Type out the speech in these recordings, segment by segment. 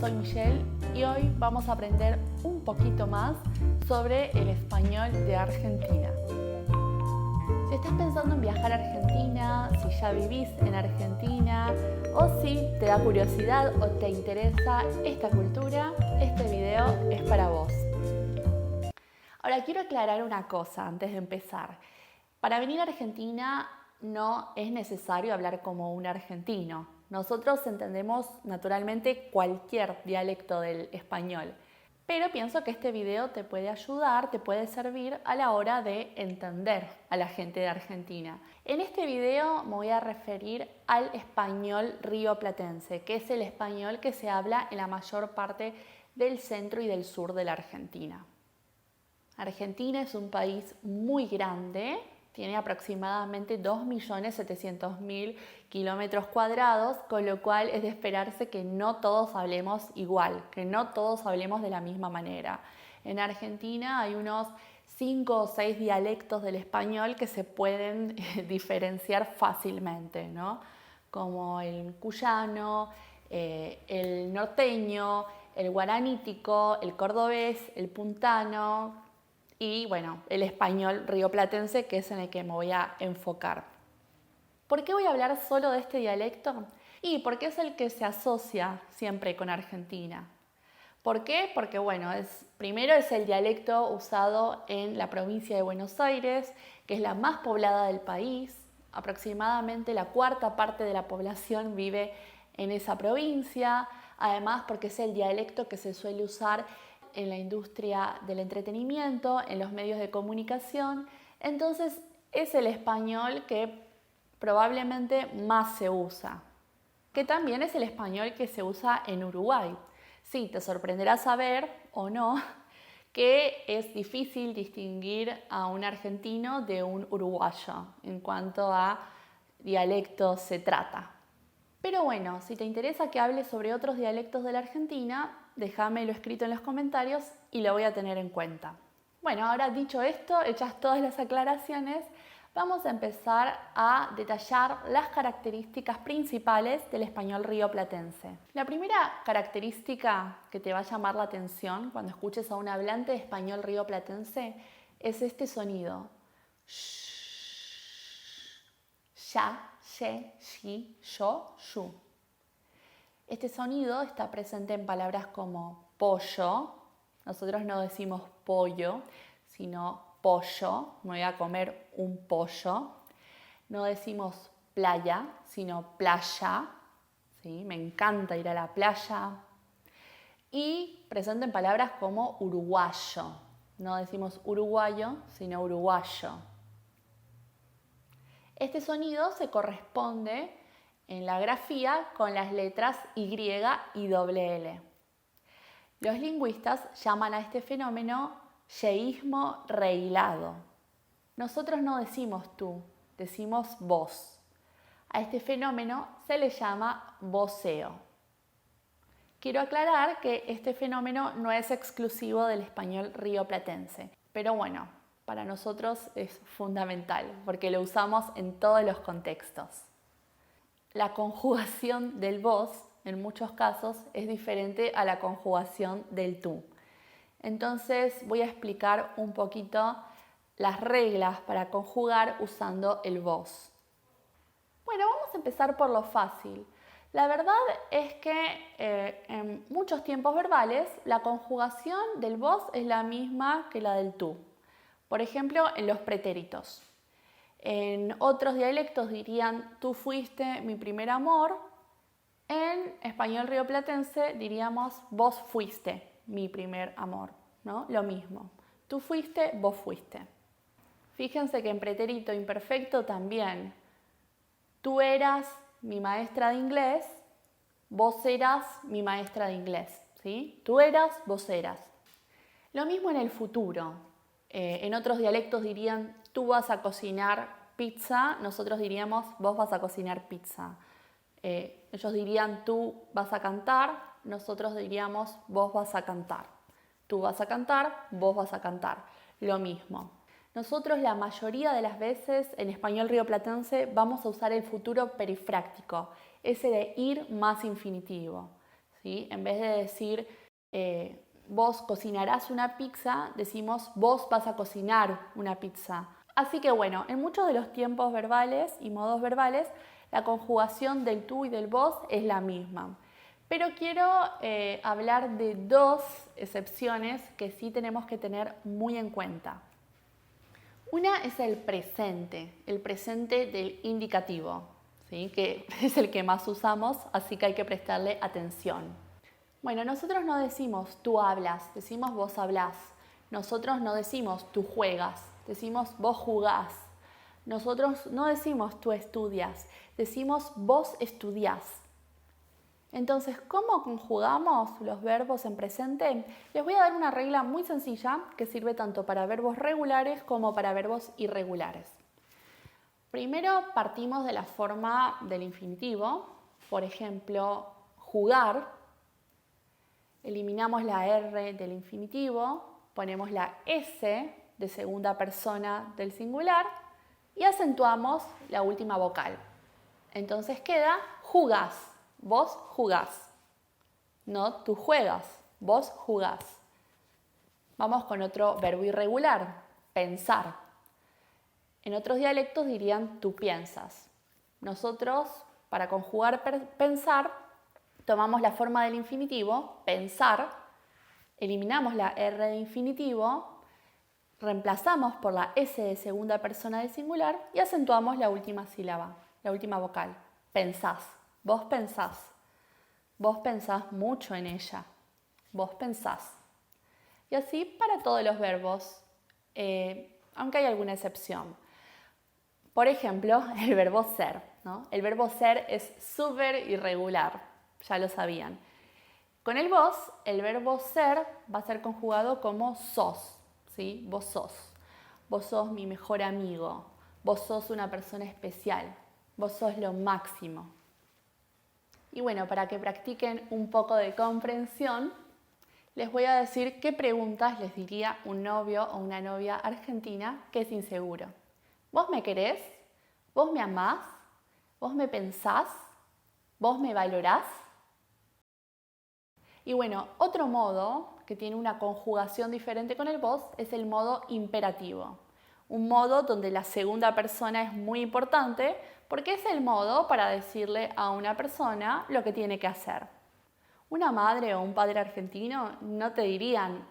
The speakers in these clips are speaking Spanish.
soy Michelle y hoy vamos a aprender un poquito más sobre el español de Argentina. Si estás pensando en viajar a Argentina, si ya vivís en Argentina o si te da curiosidad o te interesa esta cultura, este video es para vos. Ahora quiero aclarar una cosa antes de empezar. Para venir a Argentina no es necesario hablar como un argentino. Nosotros entendemos naturalmente cualquier dialecto del español, pero pienso que este video te puede ayudar, te puede servir a la hora de entender a la gente de Argentina. En este video me voy a referir al español rioplatense, que es el español que se habla en la mayor parte del centro y del sur de la Argentina. Argentina es un país muy grande, tiene aproximadamente 2.700.000 kilómetros cuadrados, con lo cual es de esperarse que no todos hablemos igual, que no todos hablemos de la misma manera. En Argentina hay unos 5 o 6 dialectos del español que se pueden diferenciar fácilmente, ¿no? Como el cuyano, el norteño, el guaranítico, el cordobés, el puntano y bueno, el español rioplatense, que es en el que me voy a enfocar. ¿Por qué voy a hablar solo de este dialecto? Y porque es el que se asocia siempre con Argentina. ¿Por qué? Porque bueno, primero es el dialecto usado en la provincia de Buenos Aires, que es la más poblada del país. Aproximadamente la cuarta parte de la población vive en esa provincia. Además, porque es el dialecto que se suele usar en la industria del entretenimiento, en los medios de comunicación. Entonces es el español que probablemente más se usa, que también es el español que se usa en Uruguay. Sí, te sorprenderá saber o no que es difícil distinguir a un argentino de un uruguayo en cuanto a dialectos se trata. Pero bueno, si te interesa que hable sobre otros dialectos de la Argentina, déjamelo escrito en los comentarios y lo voy a tener en cuenta. Bueno, ahora dicho esto, hechas todas las aclaraciones, vamos a empezar a detallar las características principales del español rioplatense. La primera característica que te va a llamar la atención cuando escuches a un hablante de español rioplatense es este sonido. Ya, ye, shi, yo, yu. Este sonido está presente en palabras como pollo. Nosotros no decimos pollo, sino pollo. Me voy a comer un pollo. No decimos playa, sino playa. ¿Sí? Me encanta ir a la playa. Y presente en palabras como uruguayo. No decimos uruguayo, sino uruguayo. Este sonido se corresponde en la grafía con las letras Y y doble L. Los lingüistas llaman a este fenómeno yeísmo rehilado. Nosotros no decimos tú, decimos vos. A este fenómeno se le llama voceo. Quiero aclarar que este fenómeno no es exclusivo del español rioplatense, pero bueno, para nosotros es fundamental porque lo usamos en todos los contextos. La conjugación del vos, en muchos casos, es diferente a la conjugación del tú. Entonces voy a explicar un poquito las reglas para conjugar usando el vos. Bueno, vamos a empezar por lo fácil. La verdad es que en muchos tiempos verbales la conjugación del vos es la misma que la del tú. Por ejemplo, en los pretéritos. En otros dialectos dirían tú fuiste mi primer amor. En español rioplatense diríamos vos fuiste mi primer amor, ¿no? Lo mismo. Tú fuiste, vos fuiste. Fíjense que en pretérito imperfecto también. Tú eras mi maestra de inglés, vos eras mi maestra de inglés, ¿sí? Tú eras, vos eras. Lo mismo en el futuro. En otros dialectos dirían tú vas a cocinar pizza, nosotros diríamos vos vas a cocinar pizza. Ellos dirían tú vas a cantar, nosotros diríamos vos vas a cantar. Tú vas a cantar, vos vas a cantar. Lo mismo. Nosotros la mayoría de las veces en español rioplatense vamos a usar el futuro perifráctico, ese de ir más infinitivo. ¿sí? En vez de decir vos cocinarás una pizza, decimos vos vas a cocinar una pizza. Así que bueno, en muchos de los tiempos verbales y modos verbales, la conjugación del tú y del vos es la misma. Pero quiero hablar de dos excepciones que sí tenemos que tener muy en cuenta. Una es el presente del indicativo, ¿sí? Que es el que más usamos, así que hay que prestarle atención. Bueno, nosotros no decimos tú hablas, decimos vos hablás. Nosotros no decimos tú juegas, decimos vos jugás. Nosotros no decimos tú estudias, decimos vos estudiás. Entonces, ¿cómo conjugamos los verbos en presente? Les voy a dar una regla muy sencilla que sirve tanto para verbos regulares como para verbos irregulares. Primero partimos de la forma del infinitivo. Por ejemplo, jugar. Eliminamos la R del infinitivo, ponemos la S de segunda persona del singular y acentuamos la última vocal. Entonces queda jugás. Vos jugás. No tú juegas, vos jugás. Vamos con otro verbo irregular, pensar. En otros dialectos dirían tú piensas. Nosotros, para conjugar pensar, tomamos la forma del infinitivo, pensar, eliminamos la R de infinitivo, reemplazamos por la S de segunda persona del singular y acentuamos la última sílaba, la última vocal. Pensás. Vos pensás. Vos pensás mucho en ella. Vos pensás. Y así para todos los verbos, aunque hay alguna excepción. Por ejemplo, el verbo ser, ¿no? El verbo ser es súper irregular, ya lo sabían. Con el vos, el verbo ser va a ser conjugado como sos, ¿sí? Vos sos. Vos sos mi mejor amigo. Vos sos una persona especial. Vos sos lo máximo. Y bueno, para que practiquen un poco de comprensión, les voy a decir qué preguntas les diría un novio o una novia argentina que es inseguro. ¿Vos me querés? ¿Vos me amás? ¿Vos me pensás? ¿Vos me valorás? Y bueno, otro modo que tiene una conjugación diferente con el vos es el modo imperativo. Un modo donde la segunda persona es muy importante porque es el modo para decirle a una persona lo que tiene que hacer. Una madre o un padre argentino no te dirían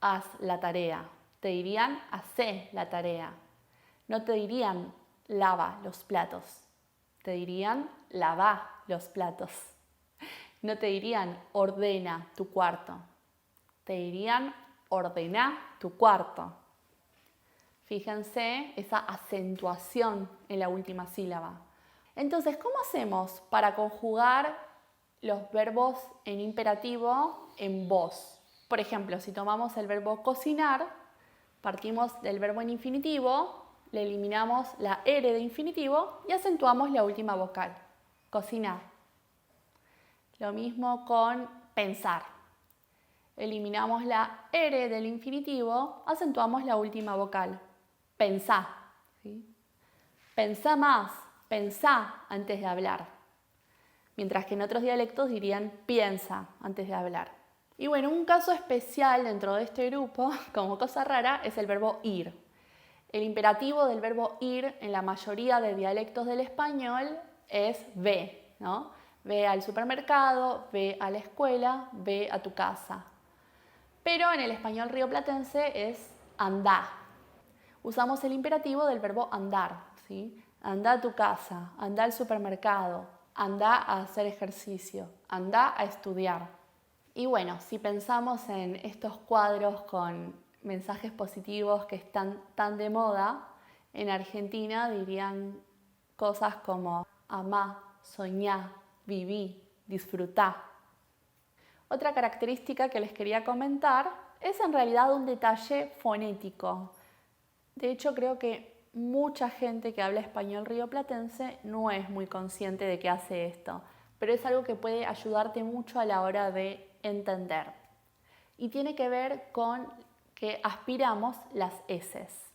haz la tarea, te dirían hacé la tarea. No te dirían lava los platos, te dirían lava los platos. No te dirían ordena tu cuarto, te dirían ordena tu cuarto. Fíjense esa acentuación en la última sílaba. Entonces, ¿cómo hacemos para conjugar los verbos en imperativo en vos? Por ejemplo, si tomamos el verbo cocinar, partimos del verbo en infinitivo, le eliminamos la R de infinitivo y acentuamos la última vocal. Cocinar. Lo mismo con pensar. Eliminamos la R del infinitivo, acentuamos la última vocal. Pensá. ¿Sí? Pensá más, pensá antes de hablar. Mientras que en otros dialectos dirían piensa antes de hablar. Y bueno, un caso especial dentro de este grupo, como cosa rara, es el verbo ir. El imperativo del verbo ir en la mayoría de dialectos del español es ve, ¿no? Ve al supermercado, ve a la escuela, ve a tu casa. Pero en el español rioplatense es andá. Usamos el imperativo del verbo andar, ¿sí? Andá a tu casa, andá al supermercado, andá a hacer ejercicio, andá a estudiar. Y bueno, si pensamos en estos cuadros con mensajes positivos que están tan de moda, en Argentina dirían cosas como amá, soñá, viví, disfrutá. Otra característica que les quería comentar es en realidad un detalle fonético. De hecho, creo que mucha gente que habla español rioplatense no es muy consciente de que hace esto, pero es algo que puede ayudarte mucho a la hora de entender. Y tiene que ver con que aspiramos las eses.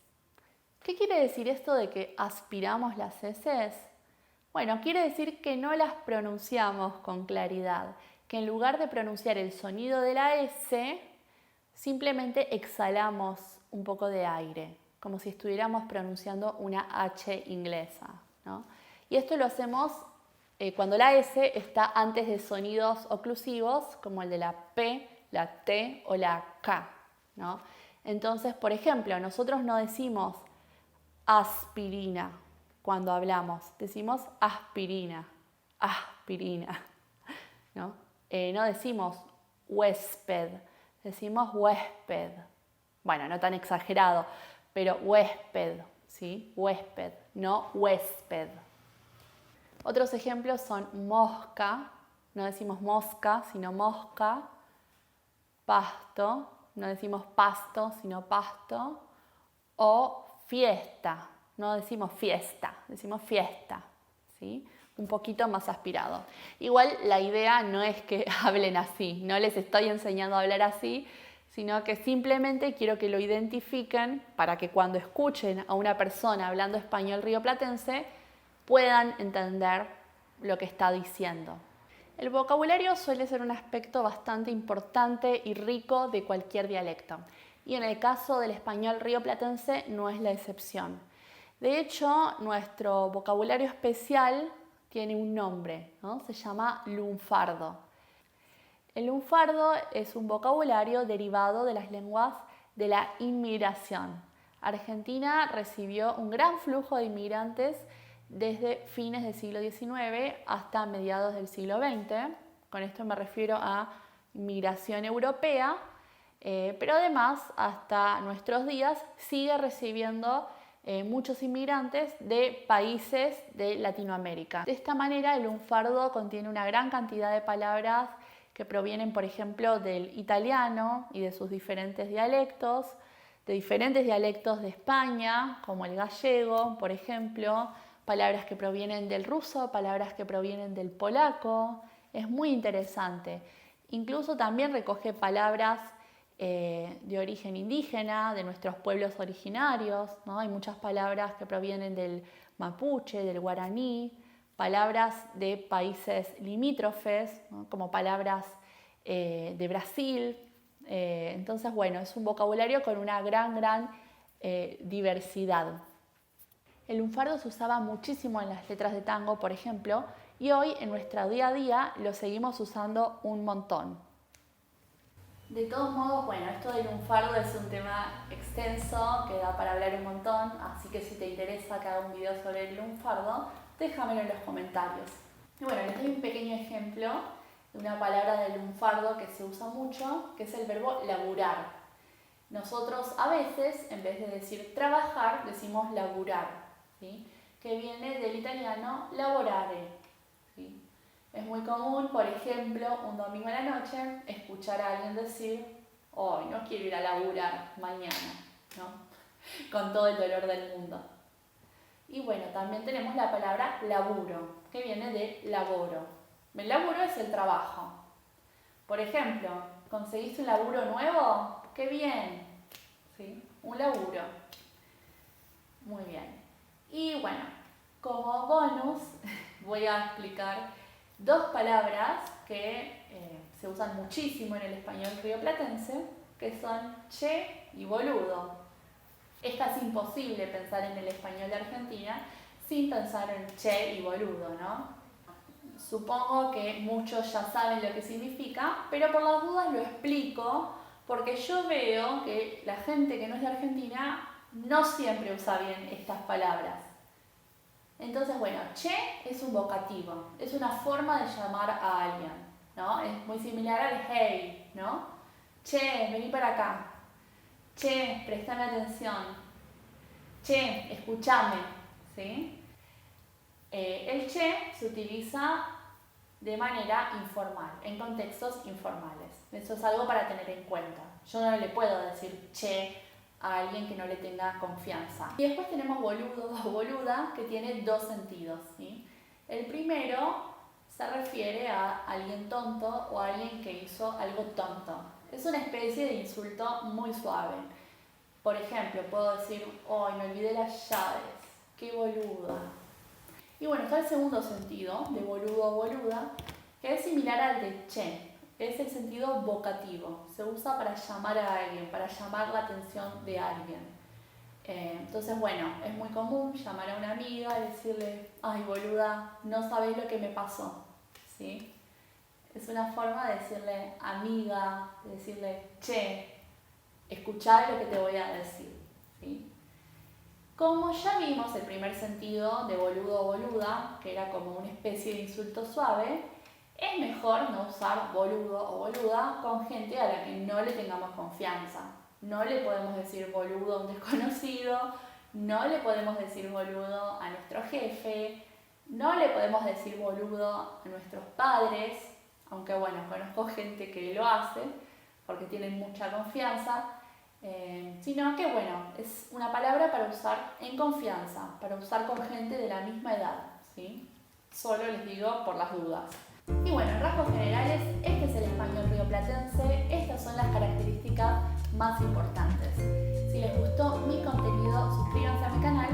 ¿Qué quiere decir esto de que aspiramos las eses? Bueno, quiere decir que no las pronunciamos con claridad, que en lugar de pronunciar el sonido de la S, simplemente exhalamos un poco de aire, como si estuviéramos pronunciando una H inglesa, ¿no? Y esto lo hacemos cuando la S está antes de sonidos oclusivos, como el de la P, la T o la K, ¿no? Entonces, por ejemplo, nosotros no decimos aspirina cuando hablamos, decimos aspirina, aspirina, ¿no? No decimos huésped, decimos huésped. Bueno, no tan exagerado, pero huésped, ¿sí? Huésped, no huésped. Otros ejemplos son mosca, no decimos mosca, sino mosca. Pasto, no decimos pasto, sino pasto. O fiesta, no decimos fiesta, decimos fiesta, ¿sí? Un poquito más aspirado. Igual la idea no es que hablen así, no les estoy enseñando a hablar así, sino que simplemente quiero que lo identifiquen para que cuando escuchen a una persona hablando español rioplatense puedan entender lo que está diciendo. El vocabulario suele ser un aspecto bastante importante y rico de cualquier dialecto, y en el caso del español rioplatense no es la excepción. De hecho, nuestro vocabulario especial tiene un nombre, ¿no? Se llama lunfardo. El lunfardo es un vocabulario derivado de las lenguas de la inmigración. Argentina recibió un gran flujo de inmigrantes desde fines del siglo XIX hasta mediados del siglo XX. Con esto me refiero a inmigración europea, pero además hasta nuestros días sigue recibiendo muchos inmigrantes de países de Latinoamérica. De esta manera, el lunfardo contiene una gran cantidad de palabras que provienen, por ejemplo, del italiano y de sus diferentes dialectos, de diferentes dialectos de España, como el gallego, por ejemplo, palabras que provienen del ruso, palabras que provienen del polaco. Es muy interesante. Incluso también recoge palabras de origen indígena, de nuestros pueblos originarios, ¿no? Hay muchas palabras que provienen del mapuche, del guaraní, palabras de países limítrofes, ¿no? Como palabras de Brasil. Entonces, bueno, es un vocabulario con una gran diversidad. El lunfardo se usaba muchísimo en las letras de tango, por ejemplo, y hoy en nuestro día a día lo seguimos usando un montón. De todos modos, bueno, esto del lunfardo es un tema extenso que da para hablar un montón, así que si te interesa que haga un video sobre el lunfardo, déjamelo en los comentarios. Y bueno, les doy un pequeño ejemplo de una palabra del lunfardo que se usa mucho, que es el verbo laburar. Nosotros a veces, en vez de decir trabajar, decimos laburar, ¿sí? Que viene del italiano lavorare, ¿sí? Es muy común, por ejemplo, un domingo a la noche, escuchar a alguien decir: hoy no quiero ir a laburar mañana, ¿no? Con todo el dolor del mundo. Y bueno, también tenemos la palabra laburo, que viene de laboro. El laburo es el trabajo. Por ejemplo, ¿conseguiste un laburo nuevo? ¡Qué bien! ¿Sí? Un laburo. Muy bien. Y bueno, como bonus voy a explicar dos palabras que se usan muchísimo en el español rioplatense, que son che y boludo. Es casi imposible pensar en el español de Argentina sin pensar en che y boludo, ¿no? Supongo que muchos ya saben lo que significa, pero por las dudas lo explico porque yo veo que la gente que no es de Argentina no siempre usa bien estas palabras. Entonces, bueno, che es un vocativo, es una forma de llamar a alguien, ¿no? Es muy similar al hey, ¿no? Che, vení para acá. Che, prestame atención. Che, escúchame, ¿sí? El che se utiliza de manera informal, en contextos informales. Eso es algo para tener en cuenta. Yo no le puedo decir che a alguien que no le tenga confianza. Y después tenemos boludo o boluda, que tiene dos sentidos, ¿sí? El primero se refiere a alguien tonto o a alguien que hizo algo tonto. Es una especie de insulto muy suave. Por ejemplo, puedo decir: ¡ay, me olvidé las llaves! ¡Qué boluda! Y bueno, está el segundo sentido de boludo o boluda, que es similar al de che. Es el sentido vocativo, se usa para llamar a alguien, para llamar la atención de alguien. Entonces, bueno, es muy común llamar a una amiga y decirle, ay boluda, no sabés lo que me pasó, ¿sí? Es una forma de decirle amiga, de decirle che, escuchá lo que te voy a decir, ¿sí? Como ya vimos el primer sentido de boludo o boluda, que era como una especie de insulto suave, es mejor no usar boludo o boluda con gente a la que no le tengamos confianza. No le podemos decir boludo a un desconocido, no le podemos decir boludo a nuestro jefe, no le podemos decir boludo a nuestros padres, aunque bueno, conozco gente que lo hace porque tienen mucha confianza, sino que bueno, es una palabra para usar en confianza, para usar con gente de la misma edad, ¿sí? Solo les digo por las dudas. Y bueno, en rasgos generales, este es el español rioplatense, estas son las características más importantes. Si les gustó mi contenido, suscríbanse a mi canal